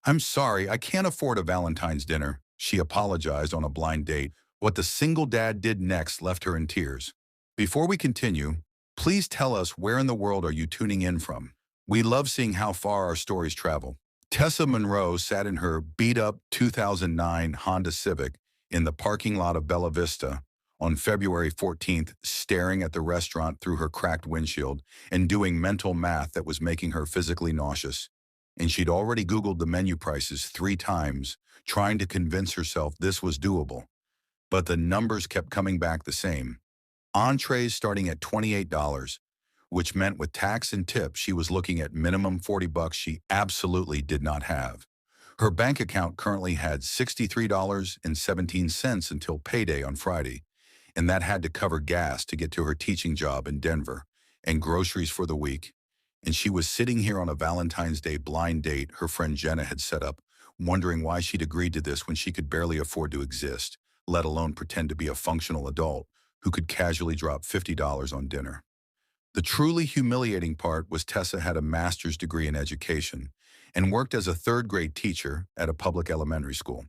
I'm sorry, I can't afford a Valentine's dinner, she apologized on a blind date. What the single dad did next left her in tears. Before we continue, please tell us where in the world are you tuning in from? We love seeing how far our stories travel. Tessa Monroe sat in her beat-up 2009 Honda Civic in the parking lot of Bella Vista on February 14th, staring at the restaurant through her cracked windshield and doing mental math that was making her physically nauseous. And she'd already Googled the menu prices 3 times, trying to convince herself this was doable. But the numbers kept coming back the same. Entrees starting at $28, which meant with tax and tip she was looking at minimum $40 she absolutely did not have. Her bank account currently had $63.17 until payday on Friday, and that had to cover gas to get to her teaching job in Denver and groceries for the week. And she was sitting here on a Valentine's Day blind date her friend Jenna had set up, wondering why she'd agreed to this when she could barely afford to exist, let alone pretend to be a functional adult who could casually drop $50 on dinner. The truly humiliating part was Tessa had a master's degree in education and worked as a third-grade teacher at a public elementary school,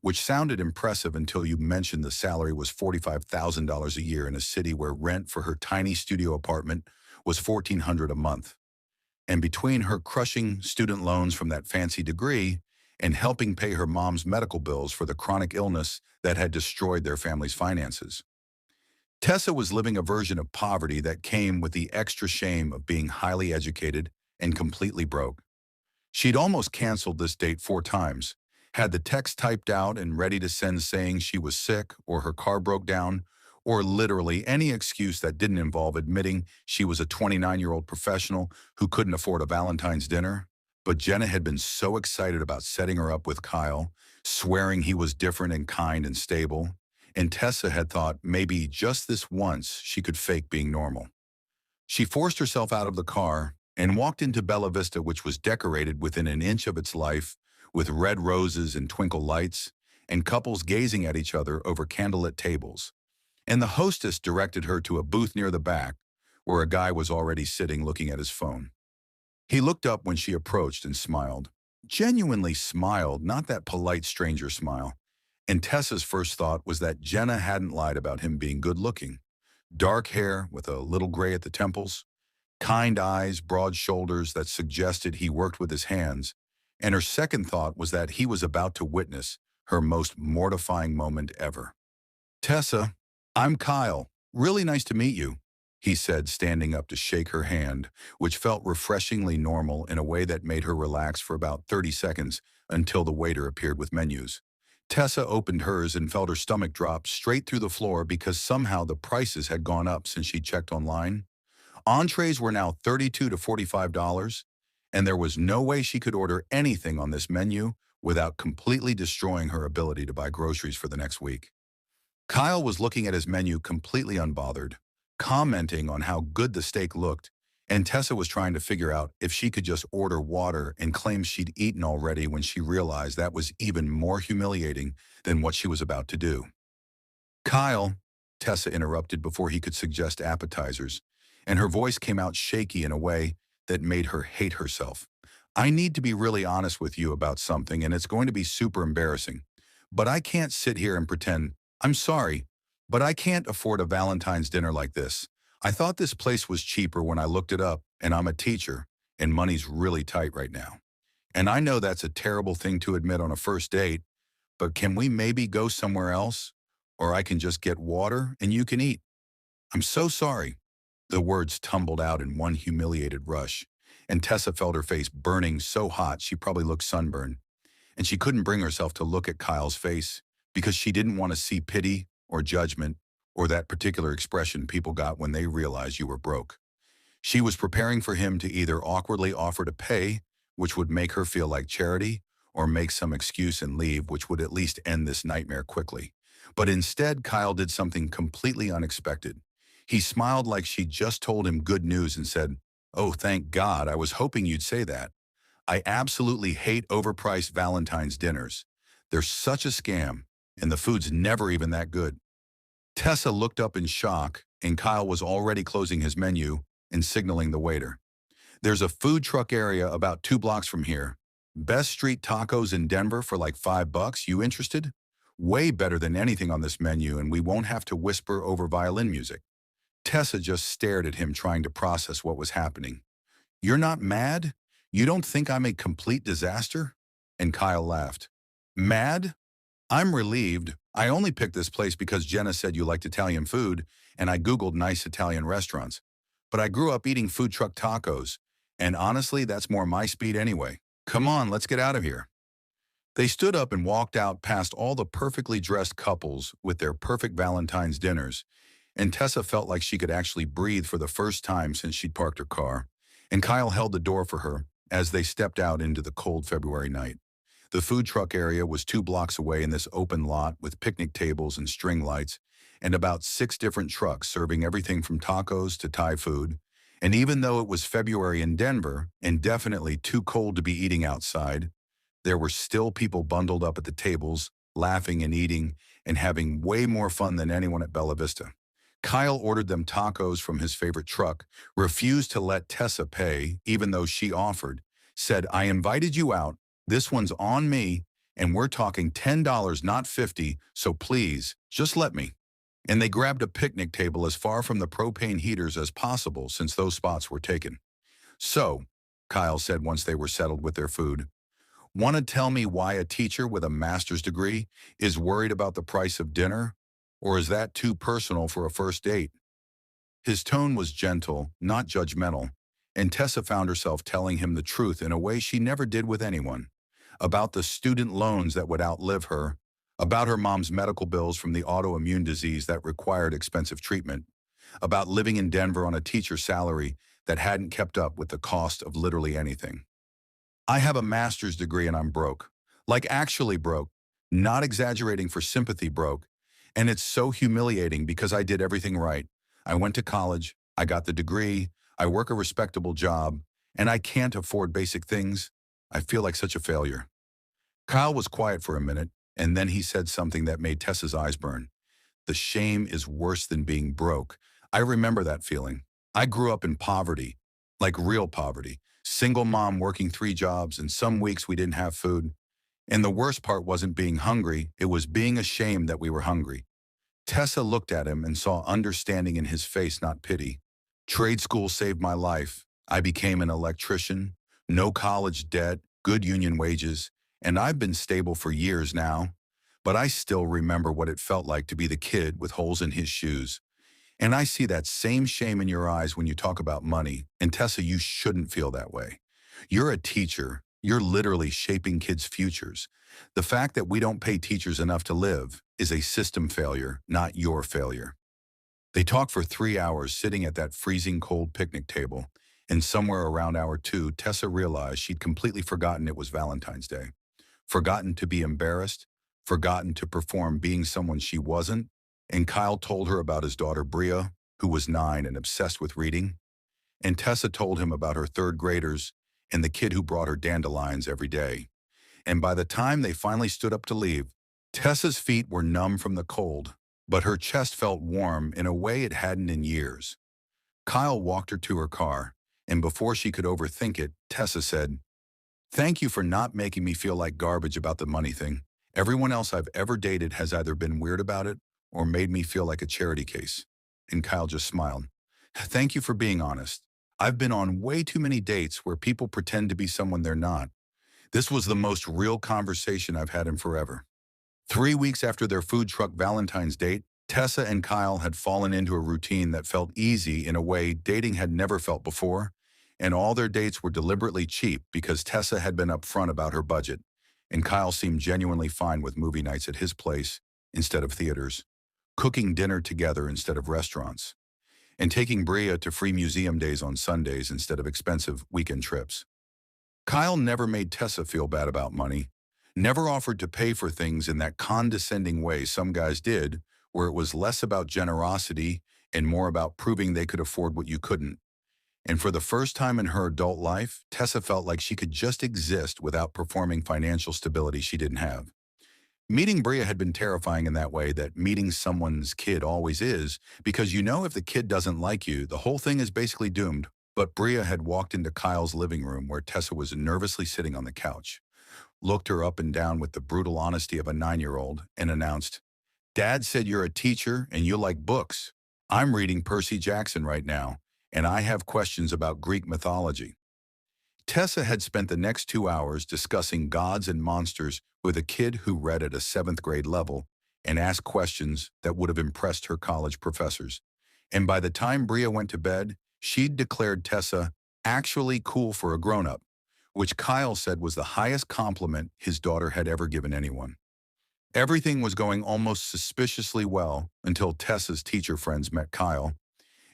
which sounded impressive until you mentioned the salary was $45,000 a year in a city where rent for her tiny studio apartment was $1,400 a month. And between her crushing student loans from that fancy degree and helping pay her mom's medical bills for the chronic illness that had destroyed their family's finances, Tessa was living a version of poverty that came with the extra shame of being highly educated and completely broke. She'd almost canceled this date 4 times, had the text typed out and ready to send saying she was sick or her car broke down, or literally any excuse that didn't involve admitting she was a 29-year-old professional who couldn't afford a Valentine's dinner. But Jenna had been so excited about setting her up with Kyle, swearing he was different and kind and stable, and Tessa had thought maybe just this once she could fake being normal. She forced herself out of the car and walked into Bella Vista, which was decorated within an inch of its life with red roses and twinkle lights and couples gazing at each other over candlelit tables. And the hostess directed her to a booth near the back where a guy was already sitting looking at his phone. He looked up when she approached and smiled. Genuinely smiled, not that polite stranger smile. And Tessa's first thought was that Jenna hadn't lied about him being good-looking. Dark hair with a little gray at the temples, kind eyes, broad shoulders that suggested he worked with his hands, and her second thought was that he was about to witness her most mortifying moment ever. "Tessa, I'm Kyle. Really nice to meet you," he said, standing up to shake her hand, which felt refreshingly normal in a way that made her relax for about 30 seconds until the waiter appeared with menus. Tessa opened hers and felt her stomach drop straight through the floor because somehow the prices had gone up since she checked online. Entrees were now $32 to $45, and there was no way she could order anything on this menu without completely destroying her ability to buy groceries for the next week. Kyle was looking at his menu completely unbothered, commenting on how good the steak looked, and Tessa was trying to figure out if she could just order water and claim she'd eaten already when she realized that was even more humiliating than what she was about to do. "Kyle," Tessa interrupted before he could suggest appetizers, and her voice came out shaky in a way that made her hate herself. "I need to be really honest with you about something, and it's going to be super embarrassing. But I can't sit here and pretend, I'm sorry, but I can't afford a Valentine's dinner like this. I thought this place was cheaper when I looked it up, and I'm a teacher, and money's really tight right now. And I know that's a terrible thing to admit on a first date, but can we maybe go somewhere else? Or I can just get water and you can eat. I'm so sorry." The words tumbled out in one humiliated rush, and Tessa felt her face burning so hot she probably looked sunburned. And she couldn't bring herself to look at Kyle's face because she didn't want to see pity or judgment or that particular expression people got when they realized you were broke. She was preparing for him to either awkwardly offer to pay, which would make her feel like charity, or make some excuse and leave, which would at least end this nightmare quickly. But instead, Kyle did something completely unexpected. He smiled like she'd just told him good news and said, "Oh, thank God, I was hoping you'd say that. I absolutely hate overpriced Valentine's dinners. They're such a scam, and the food's never even that good." Tessa looked up in shock, and Kyle was already closing his menu and signaling the waiter. "There's a food truck area about 2 blocks from here. Best street tacos in Denver for like $5. You interested? Way better than anything on this menu, and we won't have to whisper over violin music. Tessa just stared at him, trying to process what was happening. You're not mad? You don't think I'm a complete disaster? And Kyle laughed. Mad? I'm relieved. I only picked this place because Jenna said you liked Italian food, and I Googled nice Italian restaurants. But I grew up eating food truck tacos, and honestly, that's more my speed anyway. Come on, let's get out of here. They stood up and walked out past all the perfectly dressed couples with their perfect Valentine's dinners, and Tessa felt like she could actually breathe for the first time since she'd parked her car. And Kyle held the door for her as they stepped out into the cold February night. The food truck area was 2 blocks away in this open lot with picnic tables and string lights, and about 6 different trucks serving everything from tacos to Thai food. And even though it was February in Denver, and definitely too cold to be eating outside, there were still people bundled up at the tables, laughing and eating, and having way more fun than anyone at Bella Vista. Kyle ordered them tacos from his favorite truck, refused to let Tessa pay, even though she offered, said, I invited you out, this one's on me, and we're talking $10, not 50, so please, just let me. And they grabbed a picnic table as far from the propane heaters as possible since those spots were taken. So, Kyle said once they were settled with their food, want to tell me why a teacher with a master's degree is worried about the price of dinner? Or is that too personal for a first date? His tone was gentle, not judgmental, and Tessa found herself telling him the truth in a way she never did with anyone. About the student loans that would outlive her, about her mom's medical bills from the autoimmune disease that required expensive treatment, about living in Denver on a teacher's salary that hadn't kept up with the cost of literally anything. I have a master's degree and I'm broke. Like actually broke, not exaggerating for sympathy broke. And it's so humiliating because I did everything right. I went to college, I got the degree, I work a respectable job, and I can't afford basic things. I feel like such a failure. Kyle was quiet for a minute, and then he said something that made Tessa's eyes burn. The shame is worse than being broke. I remember that feeling. I grew up in poverty, like real poverty. Single mom working 3 jobs, and some weeks we didn't have food. And the worst part wasn't being hungry, it was being ashamed that we were hungry. Tessa looked at him and saw understanding in his face, not pity. Trade school saved my life. I became an electrician, no college debt, good union wages, and I've been stable for years now. But I still remember what it felt like to be the kid with holes in his shoes. And I see that same shame in your eyes when you talk about money. And Tessa, you shouldn't feel that way. You're a teacher. You're literally shaping kids' futures. The fact that we don't pay teachers enough to live is a system failure, not your failure. They talked for 3 hours sitting at that freezing cold picnic table. And somewhere around hour 2, Tessa realized she'd completely forgotten it was Valentine's Day. Forgotten to be embarrassed, forgotten to perform being someone she wasn't. And Kyle told her about his daughter Bria, who was 9 and obsessed with reading. And Tessa told him about her third graders and the kid who brought her dandelions every day. And by the time they finally stood up to leave, Tessa's feet were numb from the cold, but her chest felt warm in a way it hadn't in years. Kyle walked her to her car, and before she could overthink it, Tessa said, thank you for not making me feel like garbage about the money thing. Everyone else I've ever dated has either been weird about it or made me feel like a charity case. And Kyle just smiled. Thank you for being honest. I've been on way too many dates where people pretend to be someone they're not. This was the most real conversation I've had in forever. 3 weeks after their food truck Valentine's date, Tessa and Kyle had fallen into a routine that felt easy in a way dating had never felt before, and all their dates were deliberately cheap because Tessa had been upfront about her budget, and Kyle seemed genuinely fine with movie nights at his place instead of theaters, cooking dinner together instead of restaurants, and taking Bria to free museum days on Sundays instead of expensive weekend trips. Kyle never made Tessa feel bad about money, never offered to pay for things in that condescending way some guys did, where it was less about generosity and more about proving they could afford what you couldn't. And for the first time in her adult life, Tessa felt like she could just exist without performing financial stability she didn't have. Meeting Bria had been terrifying in that way that meeting someone's kid always is, because you know if the kid doesn't like you, the whole thing is basically doomed. But Bria had walked into Kyle's living room where Tessa was nervously sitting on the couch. looked her up and down with the brutal honesty of a 9-year-old, and announced, "Dad said you're a teacher and you like books. I'm reading Percy Jackson right now, and I have questions about Greek mythology." Tessa had spent the next 2 hours discussing gods and monsters with a kid who read at a 7th grade level and asked questions that would have impressed her college professors. And by the time Bria went to bed, she'd declared Tessa actually cool for a grown-up, which Kyle said was the highest compliment his daughter had ever given anyone. Everything was going almost suspiciously well until Tessa's teacher friends met Kyle,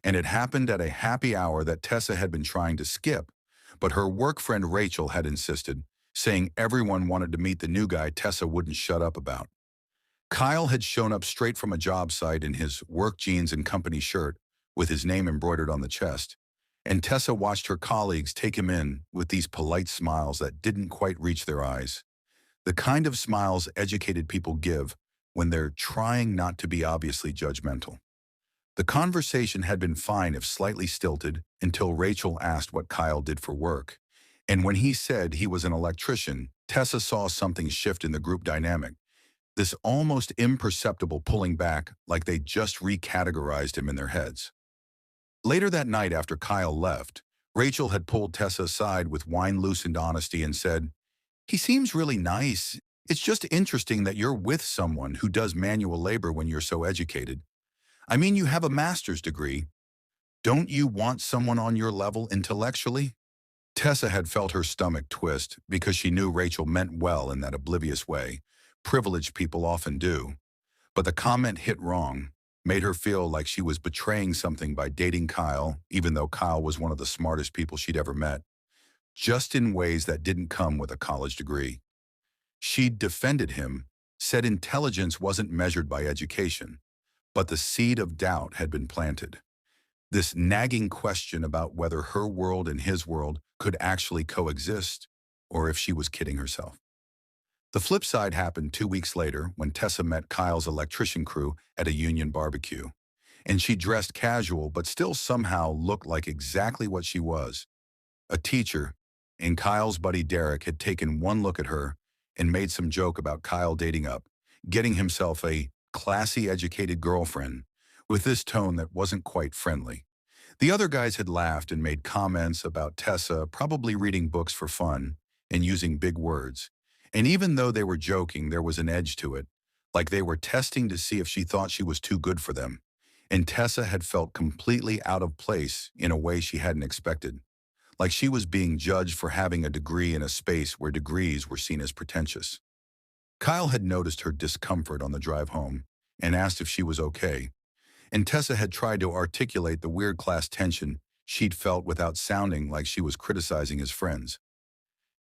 and it happened at a happy hour that Tessa had been trying to skip, but her work friend Rachel had insisted, saying everyone wanted to meet the new guy Tessa wouldn't shut up about. Kyle had shown up straight from a job site in his work jeans and company shirt with his name embroidered on the chest, and Tessa watched her colleagues take him in with these polite smiles that didn't quite reach their eyes. The kind of smiles educated people give when they're trying not to be obviously judgmental. The conversation had been fine if slightly stilted until Rachel asked what Kyle did for work. And when he said he was an electrician, Tessa saw something shift in the group dynamic, this almost imperceptible pulling back like they just recategorized him in their heads. Later that night after Kyle left, Rachel had pulled Tessa aside with wine-loosened honesty and said, "He seems really nice. It's just interesting that you're with someone who does manual labor when you're so educated. I mean, you have a master's degree. Don't you want someone on your level intellectually?" Tessa had felt her stomach twist because she knew Rachel meant well in that oblivious way privileged people often do. But the comment hit wrong, made her feel like she was betraying something by dating Kyle, even though Kyle was one of the smartest people she'd ever met, just in ways that didn't come with a college degree. She'd defended him, said intelligence wasn't measured by education, but the seed of doubt had been planted. This nagging question about whether her world and his world could actually coexist, or if she was kidding herself. The flip side happened 2 weeks later when Tessa met Kyle's electrician crew at a union barbecue. And she dressed casual but still somehow looked like exactly what she was, a teacher, and Kyle's buddy Derek had taken one look at her and made some joke about Kyle dating up, getting himself a classy educated girlfriend, with this tone that wasn't quite friendly. The other guys had laughed and made comments about Tessa probably reading books for fun and using big words. And even though they were joking, there was an edge to it, like they were testing to see if she thought she was too good for them. And Tessa had felt completely out of place in a way she hadn't expected, like she was being judged for having a degree in a space where degrees were seen as pretentious. Kyle had noticed her discomfort on the drive home and asked if she was okay, and Tessa had tried to articulate the weird class tension she'd felt without sounding like she was criticizing his friends.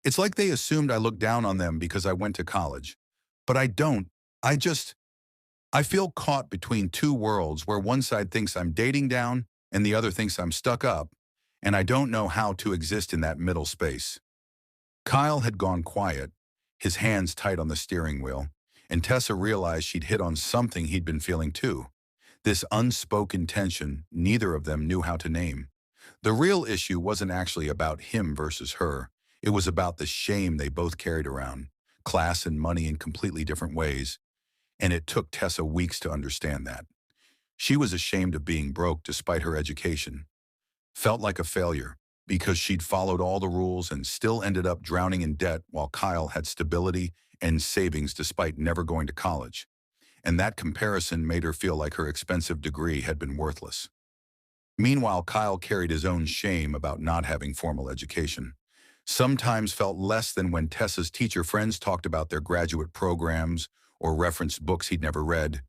"It's like they assumed I looked down on them because I went to college. But I don't. I feel caught between two worlds where one side thinks I'm dating down and the other thinks I'm stuck up, and I don't know how to exist in that middle space." Kyle had gone quiet, his hands tight on the steering wheel, and Tessa realized she'd hit on something he'd been feeling too. This unspoken tension neither of them knew how to name. The real issue wasn't actually about him versus her. It was about the shame they both carried around, class and money in completely different ways, and it took Tessa weeks to understand that. She was ashamed of being broke despite her education, felt like a failure because she'd followed all the rules and still ended up drowning in debt while Kyle had stability and savings despite never going to college. And that comparison made her feel like her expensive degree had been worthless. Meanwhile, Kyle carried his own shame about not having formal education. Sometimes felt less than when Tessa's teacher friends talked about their graduate programs or referenced books he'd never read.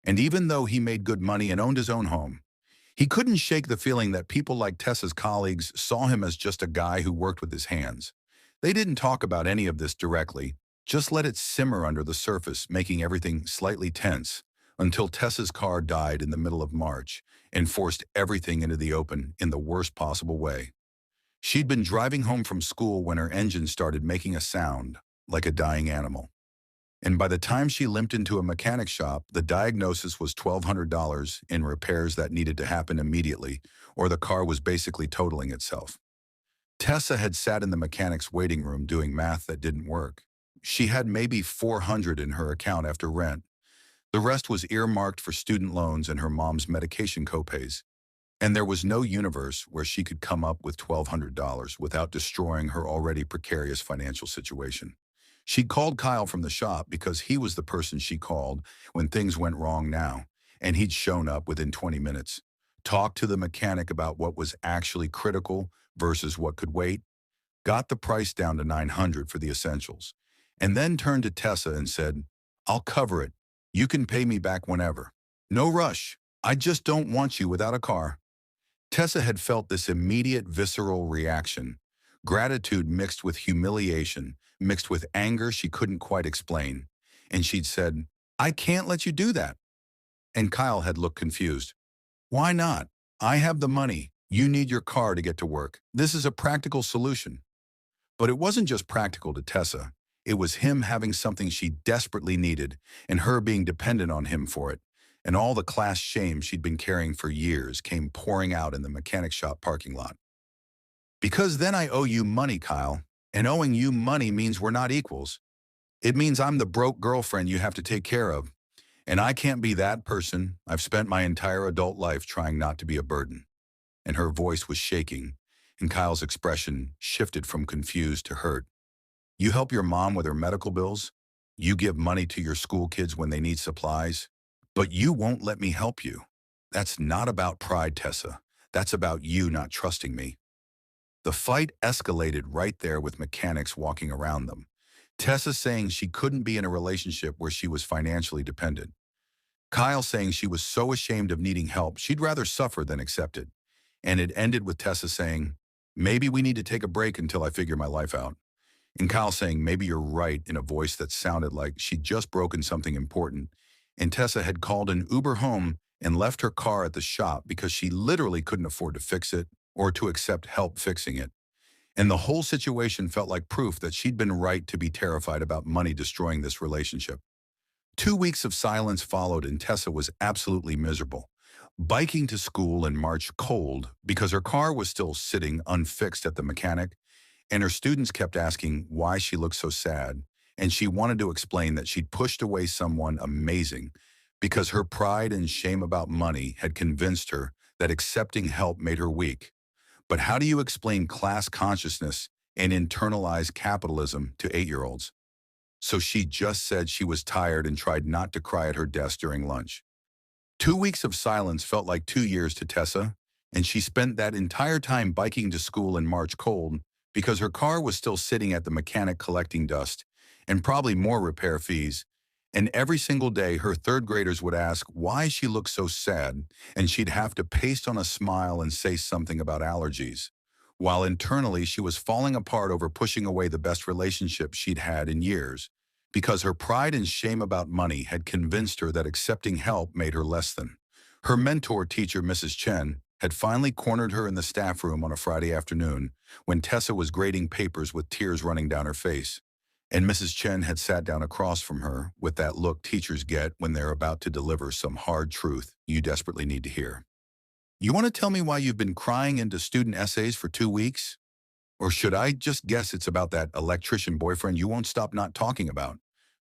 And even though he made good money and owned his own home, he couldn't shake the feeling that people like Tessa's colleagues saw him as just a guy who worked with his hands. They didn't talk about any of this directly, just let it simmer under the surface, making everything slightly tense, until Tessa's car died in the middle of March and forced everything into the open in the worst possible way. She'd been driving home from school when her engine started making a sound, like a dying animal. And by the time she limped into a mechanic shop, the diagnosis was $1,200 in repairs that needed to happen immediately, or the car was basically totaling itself. Tessa had sat in the mechanic's waiting room doing math that didn't work. She had maybe 400 in her account after rent. The rest was earmarked for student loans and her mom's medication copays. And there was no universe where she could come up with $1,200 without destroying her already precarious financial situation. She called Kyle from the shop because he was the person she called when things went wrong now, and he'd shown up within 20 minutes. Talked to the mechanic about what was actually critical versus what could wait, got the price down to 900 for the essentials, and then turned to Tessa and said, "I'll cover it. You can pay me back whenever. No rush. I just don't want you without a car." Tessa had felt this immediate visceral reaction, gratitude mixed with humiliation, mixed with anger she couldn't quite explain. And she'd said, "I can't let you do that." And Kyle had looked confused. "Why not? I have the money. You need your car to get to work. This is a practical solution." But it wasn't just practical to Tessa. It was him having something she desperately needed and her being dependent on him for it. And all the class shame she'd been carrying for years came pouring out in the mechanic shop parking lot. "Because then I owe you money, Kyle. And owing you money means we're not equals. It means I'm the broke girlfriend you have to take care of. And I can't be that person. I've spent my entire adult life trying not to be a burden." And her voice was shaking, and Kyle's expression shifted from confused to hurt. "You help your mom with her medical bills. You give money to your school kids when they need supplies. But you won't let me help you. That's not about pride, Tessa. That's about you not trusting me." The fight escalated right there with mechanics walking around them. Tessa saying she couldn't be in a relationship where she was financially dependent. Kyle saying she was so ashamed of needing help she'd rather suffer than accept it. And it ended with Tessa saying, "Maybe we need to take a break until I figure my life out." And Kyle saying, "Maybe you're right," in a voice that sounded like she'd just broken something important. And Tessa had called an Uber home and left her car at the shop because she literally couldn't afford to fix it or to accept help fixing it. And the whole situation felt like proof that she'd been right to be terrified about money destroying this relationship. 2 weeks of silence followed and Tessa was absolutely miserable. Biking to school in March cold because her car was still sitting unfixed at the mechanic, and her students kept asking why she looked so sad, and she wanted to explain that she'd pushed away someone amazing because her pride and shame about money had convinced her that accepting help made her weak. But how do you explain class consciousness and internalized capitalism to 8-year-olds? So she just said she was tired and tried not to cry at her desk during lunch. 2 weeks of silence felt like 2 years to Tessa, and she spent that entire time biking to school in March cold because her car was still sitting at the mechanic collecting dust and probably more repair fees. And every single day, her third graders would ask why she looked so sad, and she'd have to paste on a smile and say something about allergies. While internally, she was falling apart over pushing away the best relationship she'd had in years, because her pride and shame about money had convinced her that accepting help made her less than. Her mentor teacher, Mrs. Chen, had finally cornered her in the staff room on a Friday afternoon when Tessa was grading papers with tears running down her face. And Mrs. Chen had sat down across from her with that look teachers get when they're about to deliver some hard truth you desperately need to hear. "You want to tell me why you've been crying into student essays for 2 weeks? Or should I just guess it's about that electrician boyfriend you won't stop not talking about?"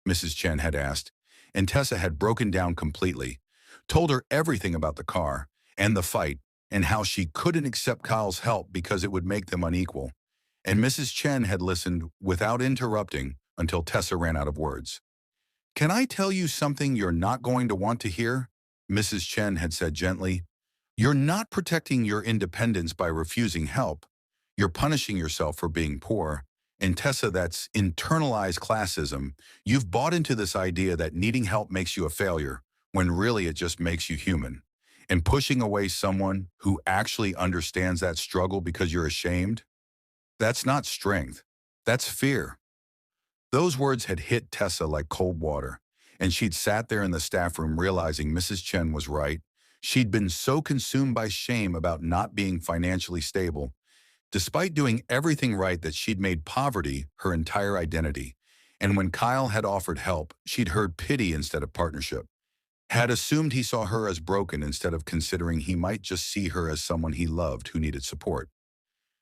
Mrs. Chen had asked, and Tessa had broken down completely, told her everything about the car and the fight and how she couldn't accept Kyle's help because it would make them unequal. And Mrs. Chen had listened without interrupting until Tessa ran out of words. "Can I tell you something you're not going to want to hear?" Mrs. Chen had said gently. "You're not protecting your independence by refusing help. You're punishing yourself for being poor. And Tessa, that's internalized classism. You've bought into this idea that needing help makes you a failure, when really it just makes you human. And pushing away someone who actually understands that struggle because you're ashamed, that's not strength. That's fear." Those words had hit Tessa like cold water, and she'd sat there in the staff room realizing Mrs. Chen was right. She'd been so consumed by shame about not being financially stable, despite doing everything right, that she'd made poverty her entire identity. And when Kyle had offered help, she'd heard pity instead of partnership, had assumed he saw her as broken instead of considering he might just see her as someone he loved who needed support.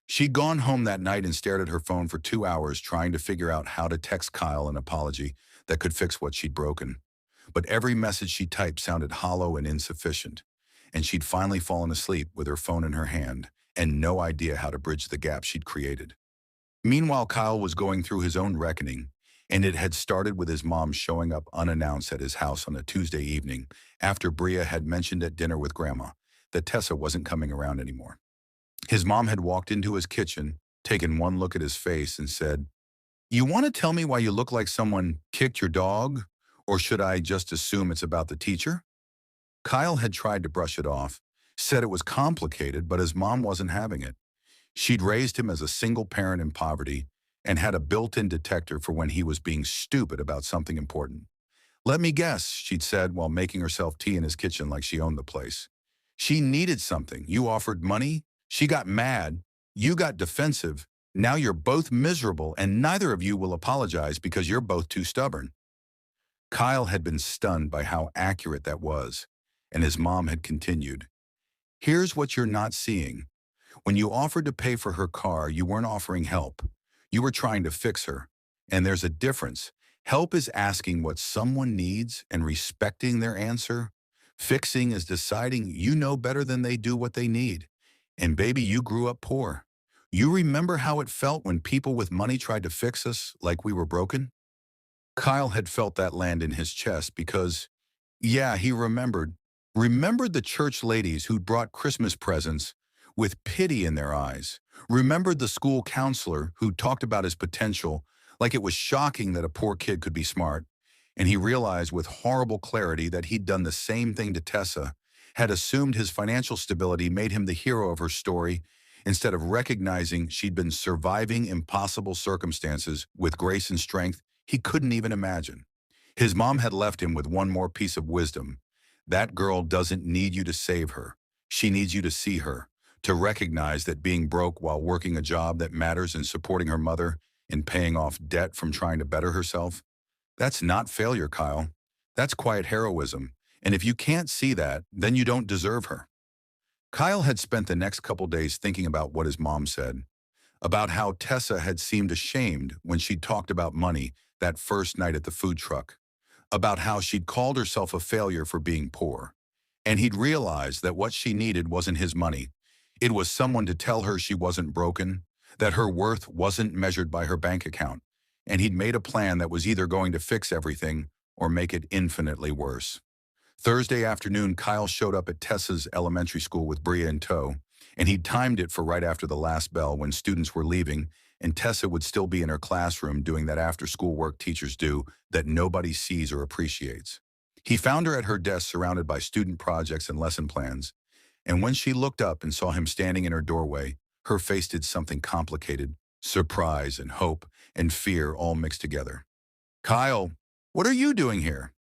She'd gone home that night and stared at her phone for 2 hours trying to figure out how to text Kyle an apology that could fix what she'd broken. But every message she typed sounded hollow and insufficient, and she'd finally fallen asleep with her phone in her hand and no idea how to bridge the gap she'd created. Meanwhile, Kyle was going through his own reckoning, and it had started with his mom showing up unannounced at his house on a Tuesday evening after Bria had mentioned at dinner with Grandma that Tessa wasn't coming around anymore. His mom had walked into his kitchen, taken one look at his face, and said, "You want to tell me why you look like someone kicked your dog? Or should I just assume it's about the teacher?" Kyle had tried to brush it off, said it was complicated, but his mom wasn't having it. She'd raised him as a single parent in poverty and had a built-in detector for when he was being stupid about something important. "Let me guess," she'd said while making herself tea in his kitchen like she owned the place. "She needed something. You offered money. She got mad. You got defensive. Now you're both miserable and neither of you will apologize because you're both too stubborn." Kyle had been stunned by how accurate that was, and his mom had continued, "Here's what you're not seeing. When you offered to pay for her car, you weren't offering help. You were trying to fix her. And there's a difference. Help is asking what someone needs and respecting their answer. Fixing is deciding you know better than they do what they need. And baby, you grew up poor. You remember how it felt when people with money tried to fix us like we were broken?" Kyle had felt that land in his chest because, yeah, he remembered the church ladies who'd brought Christmas presents with pity in their eyes, remembered the school counselor who talked about his potential like it was shocking that a poor kid could be smart, and he realized with horrible clarity that he'd done the same thing to Tessa, had assumed his financial stability made him the hero of her story instead of recognizing she'd been surviving impossible circumstances with grace and strength he couldn't even imagine. His mom had left him with one more piece of wisdom. That girl doesn't need you to save her. She needs you to see her, to recognize that being broke while working a job that matters and supporting her mother and paying off debt from trying to better herself, that's not failure, Kyle. That's quiet heroism. And if you can't see that, then you don't deserve her. Kyle had spent the next couple days thinking about what his mom said, about how Tessa had seemed ashamed when she'd talked about money that first night at the food truck, about how she'd called herself a failure for being poor. And he'd realized that what she needed wasn't his money. It was someone to tell her she wasn't broken, that her worth wasn't measured by her bank account. And he'd made a plan that was either going to fix everything or make it infinitely worse. Thursday afternoon, Kyle showed up at Tessa's elementary school with Bria in tow, and he'd timed it for right after the last bell when students were leaving, and Tessa would still be in her classroom doing that after-school work teachers do that nobody sees or appreciates. He found her at her desk surrounded by student projects and lesson plans, and when she looked up and saw him standing in her doorway, her face did something complicated, surprise and hope and fear all mixed together. "Kyle, what are you doing here?"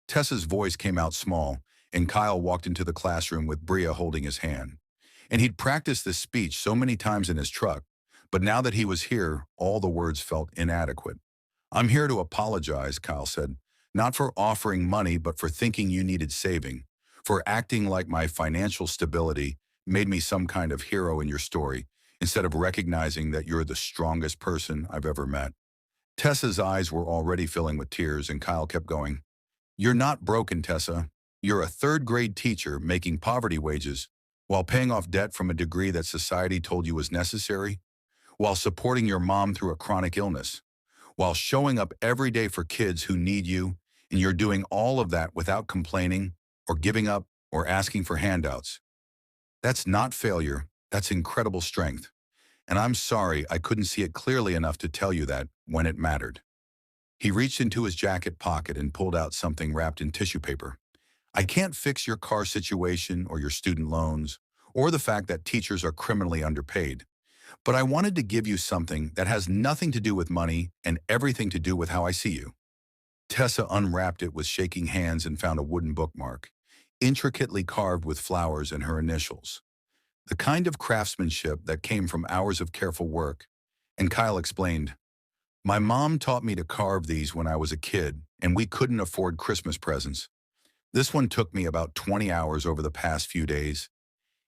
Tessa's voice came out small, and Kyle walked into the classroom with Bria holding his hand. And he'd practiced this speech so many times in his truck, but now that he was here, all the words felt inadequate. "I'm here to apologize," Kyle said, "not for offering money, but for thinking you needed saving, for acting like my financial stability made me some kind of hero in your story, instead of recognizing that you're the strongest person I've ever met." Tessa's eyes were already filling with tears, and Kyle kept going, "You're not broken, Tessa. You're a third-grade teacher making poverty wages while paying off debt from a degree that society told you was necessary, while supporting your mom through a chronic illness, while showing up every day for kids who need you, and you're doing all of that without complaining or giving up or asking for handouts. That's not failure. That's incredible strength. And I'm sorry I couldn't see it clearly enough to tell you that when it mattered." He reached into his jacket pocket and pulled out something wrapped in tissue paper. "I can't fix your car situation or your student loans or the fact that teachers are criminally underpaid, but I wanted to give you something that has nothing to do with money and everything to do with how I see you." Tessa unwrapped it with shaking hands and found a wooden bookmark, intricately carved with flowers and her initials. The kind of craftsmanship that came from hours of careful work. And Kyle explained, "My mom taught me to carve these when I was a kid, and we couldn't afford Christmas presents. This one took me about 20 hours over the past few days.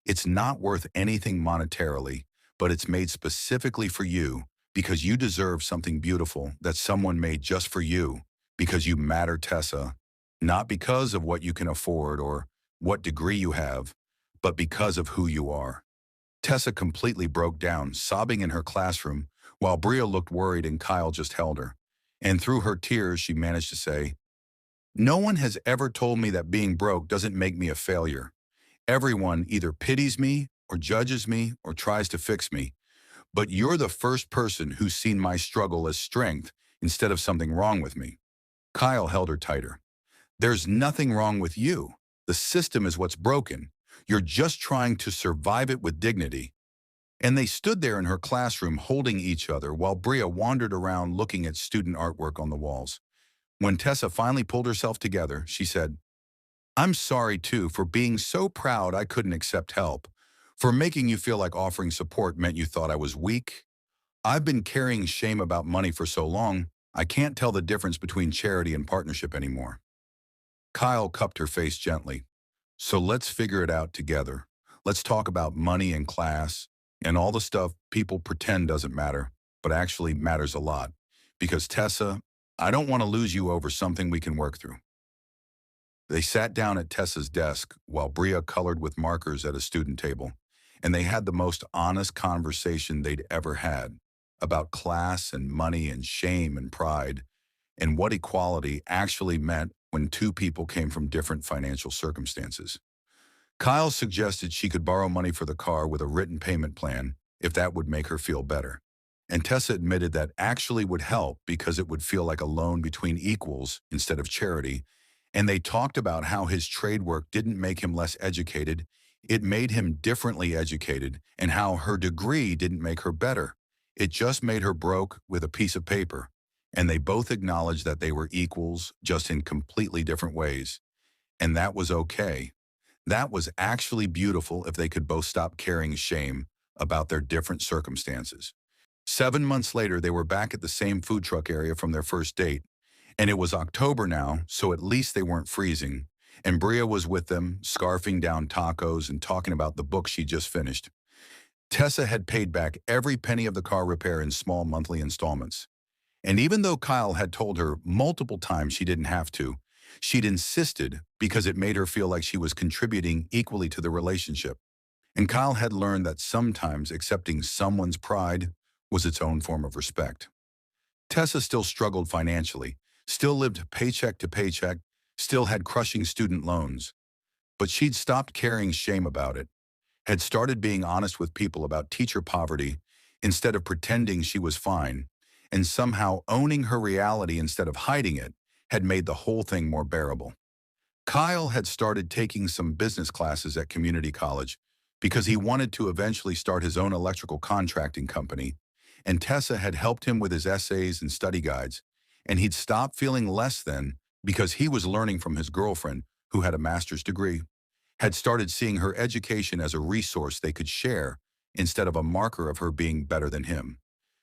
It's not worth anything monetarily, but it's made specifically for you because you deserve something beautiful that someone made just for you because you matter, Tessa, not because of what you can afford or what degree you have, but because of who you are. Tessa completely broke down, sobbing in her classroom, while Bria looked worried and Kyle just held her. And through her tears, she managed to say, "No one has ever told me that being broke doesn't make me a failure. Everyone either pities me or judges me or tries to fix me. But you're the first person who's seen my struggle as strength instead of something wrong with me." Kyle held her tighter. "There's nothing wrong with you. The system is what's broken. You're just trying to survive it with dignity." And they stood there in her classroom holding each other while Bria wandered around looking at student artwork on the walls. When Tessa finally pulled herself together, she said, "I'm sorry too for being so proud I couldn't accept help, for making you feel like offering support meant you thought I was weak. I've been carrying shame about money for so long, I can't tell the difference between charity and partnership anymore." Kyle cupped her face gently. "So let's figure it out together. Let's talk about money and class and all the stuff people pretend doesn't matter, but actually matters a lot. Because Tessa, I don't want to lose you over something we can work through." They sat down at Tessa's desk while Bria colored with markers at a student table, and they had the most honest conversation they'd ever had about class and money and shame and pride and what equality actually meant when two people came from different financial circumstances. Kyle suggested she could borrow money for the car with a written payment plan if that would make her feel better. And Tessa admitted that actually would help because it would feel like a loan between equals instead of charity. And they talked about how his trade work didn't make him less educated, it made him differently educated, and how her degree didn't make her better. It just made her broke with a piece of paper. And they both acknowledged that they were equals, just in completely different ways. And that was okay. That was actually beautiful if they could both stop carrying shame about their different circumstances. 7 months later, they were back at the same food truck area from their first date. And it was October now, so at least they weren't freezing. And Bria was with them, scarfing down tacos and talking about the book she just finished. Tessa had paid back every penny of the car repair in small monthly installments. And even though Kyle had told her multiple times she didn't have to, she'd insisted because it made her feel like she was contributing equally to the relationship. And Kyle had learned that sometimes accepting someone's pride was its own form of respect. Tessa still struggled financially, still lived paycheck to paycheck, still had crushing student loans. But she'd stopped carrying shame about it, had started being honest with people about teacher poverty instead of pretending she was fine, and somehow owning her reality instead of hiding it had made the whole thing more bearable. Kyle had started taking some business classes at community college because he wanted to eventually start his own electrical contracting company, and Tessa had helped him with his essays and study guides, and he'd stopped feeling less than because he was learning from his girlfriend, who had a master's degree, had started seeing her education as a resource they could share instead of a marker of her being better than him.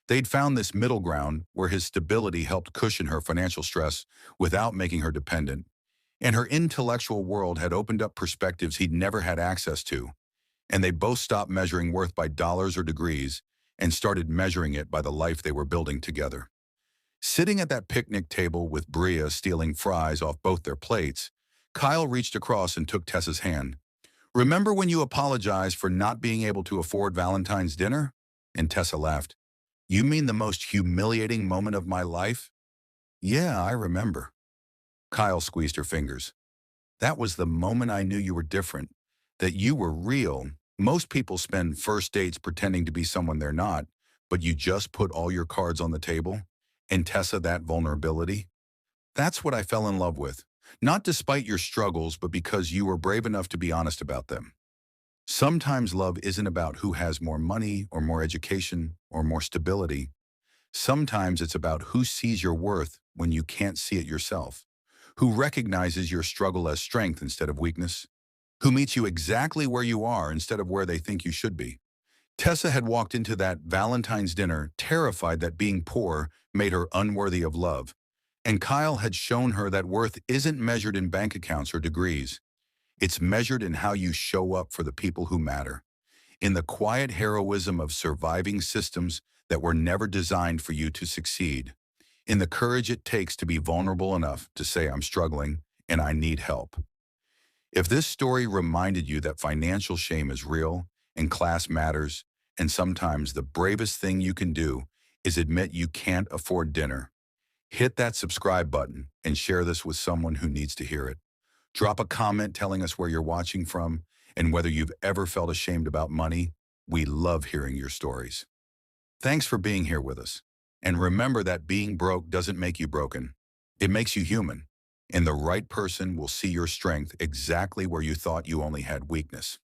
They'd found this middle ground where his stability helped cushion her financial stress without making her dependent, and her intellectual world had opened up perspectives he'd never had access to, and they both stopped measuring worth by dollars or degrees and started measuring it by the life they were building together. Sitting at that picnic table with Bria stealing fries off both their plates, Kyle reached across and took Tessa's hand. "Remember when you apologized for not being able to afford Valentine's dinner?" And Tessa laughed. "You mean the most humiliating moment of my life?" "Yeah, I remember." Kyle squeezed her fingers. "That was the moment I knew you were different, that you were real. Most people spend first dates pretending to be someone they're not, but you just put all your cards on the table. And Tessa, that vulnerability, that's what I fell in love with. Not despite your struggles, but because you were brave enough to be honest about them. Sometimes love isn't about who has more money or more education or more stability. Sometimes it's about who sees your worth when you can't see it yourself, who recognizes your struggle as strength instead of weakness, who meets you exactly where you are instead of where they think you should be." Tessa had walked into that Valentine's dinner terrified that being poor made her unworthy of love, and Kyle had shown her that worth isn't measured in bank accounts or degrees. It's measured in how you show up for the people who matter. in the quiet heroism of surviving systems that were never designed for you to succeed, in the courage it takes to be vulnerable enough to say, I'm struggling and I need help. If this story reminded you that financial shame is real and class matters, and sometimes the bravest thing you can do is admit you can't afford dinner, hit that subscribe button and share this with someone who needs to hear it. Drop a comment telling us where you're watching from and whether you've ever felt ashamed about money. We love hearing your stories. Thanks for being here with us. And remember that being broke doesn't make you broken. It makes you human. And the right person will see your strength exactly where you thought you only had weakness.